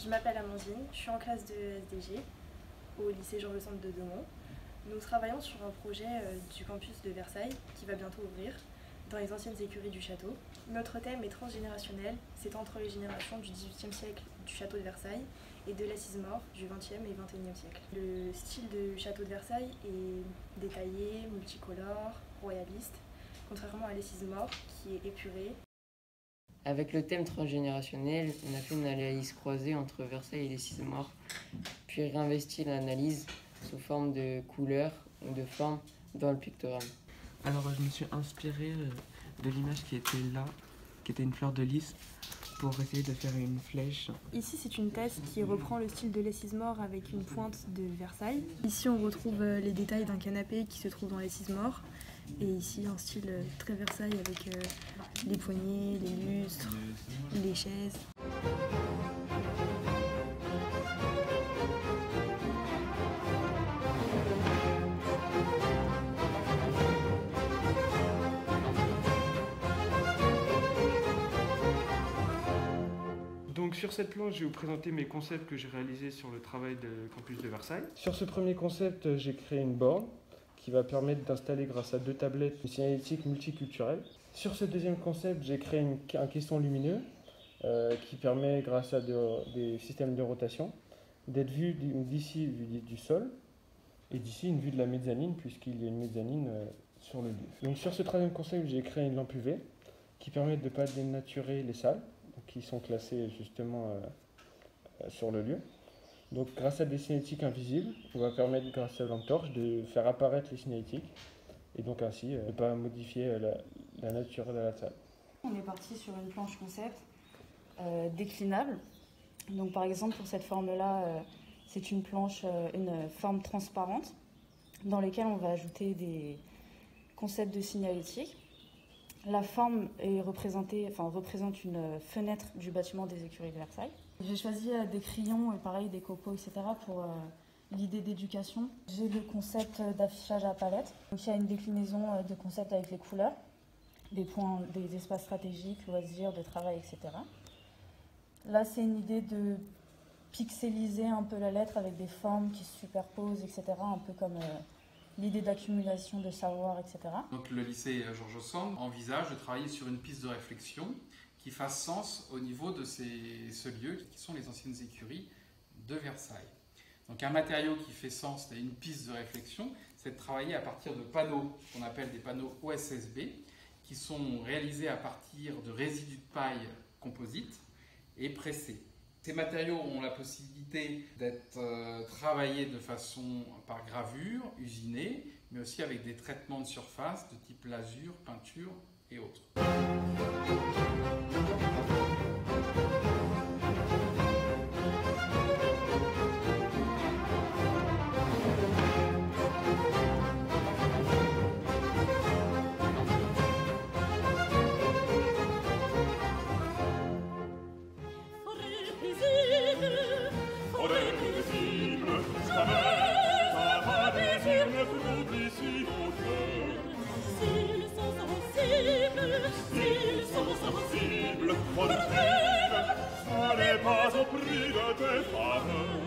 Je m'appelle Amandine, je suis en classe de SDG au lycée Georges Sand de Demont. Nous travaillons sur un projet du campus de Versailles qui va bientôt ouvrir dans les anciennes écuries du château. Notre thème est transgénérationnel, c'est entre les générations du XVIIIe siècle du château de Versailles et de l'assise-mort du XXe et XXIe siècle. Le style du château de Versailles est détaillé, multicolore, royaliste, contrairement à l'assise-mort qui est épurée. Avec le thème transgénérationnel, on a fait une analyse croisée entre Versailles et les Six Morts, puis réinvesti l'analyse sous forme de couleurs ou de formes dans le pictogramme. Alors je me suis inspiré de l'image qui était là, qui était une fleur de lys, pour essayer de faire une flèche. Ici c'est une thèse qui reprend le style de l'assise-mort avec une pointe de Versailles. Ici on retrouve les détails d'un canapé qui se trouve dans l'assise-mort. Et ici un style très Versailles avec les poignées, les lustres, les chaises. Donc sur cette planche, je vais vous présenter mes concepts que j'ai réalisés sur le travail de campus de Versailles. Sur ce premier concept, j'ai créé une borne qui va permettre d'installer grâce à 2 tablettes une signalétique multiculturelle. Sur ce deuxième concept, j'ai créé un caisson lumineux qui permet, grâce à des systèmes de rotation, d'être vu d'ici du sol et d'ici une vue de la mezzanine, puisqu'il y a une mezzanine sur le lieu. Donc sur ce troisième concept, j'ai créé une lampe UV qui permet de ne pas dénaturer les salles qui sont classées justement sur le lieu. Donc grâce à des signalétiques invisibles, on va permettre grâce à la lampe torche de faire apparaître les signalétiques et donc ainsi ne pas modifier la nature de la salle. On est parti sur une planche concept déclinable. Donc par exemple pour cette forme-là, c'est une planche, une forme transparente dans laquelle on va ajouter des concepts de signalétique. La forme représente une fenêtre du bâtiment des écuries de Versailles. J'ai choisi des crayons et pareil des copeaux, etc. pour l'idée d'éducation. J'ai le concept d'affichage à palette. Donc il y a une déclinaison de concepts avec les couleurs, des points, des espaces stratégiques, loisirs, de travail, etc. Là c'est une idée de pixeliser un peu la lettre avec des formes qui se superposent, etc. Un peu comme l'idée d'accumulation de savoir, etc. Donc le lycée Georges Sand envisage de travailler sur une piste de réflexion qui fasse sens au niveau de ce lieu qui sont les anciennes écuries de Versailles. Donc un matériau qui fait sens et une piste de réflexion, c'est de travailler à partir de panneaux qu'on appelle des panneaux OSSB qui sont réalisés à partir de résidus de paille composite et pressés. Ces matériaux ont la possibilité d'être travaillés de façon par gravure, usinée, mais aussi avec des traitements de surface de type lasure, peinture et autres. Ça n'est pas au prix de tes faveurs.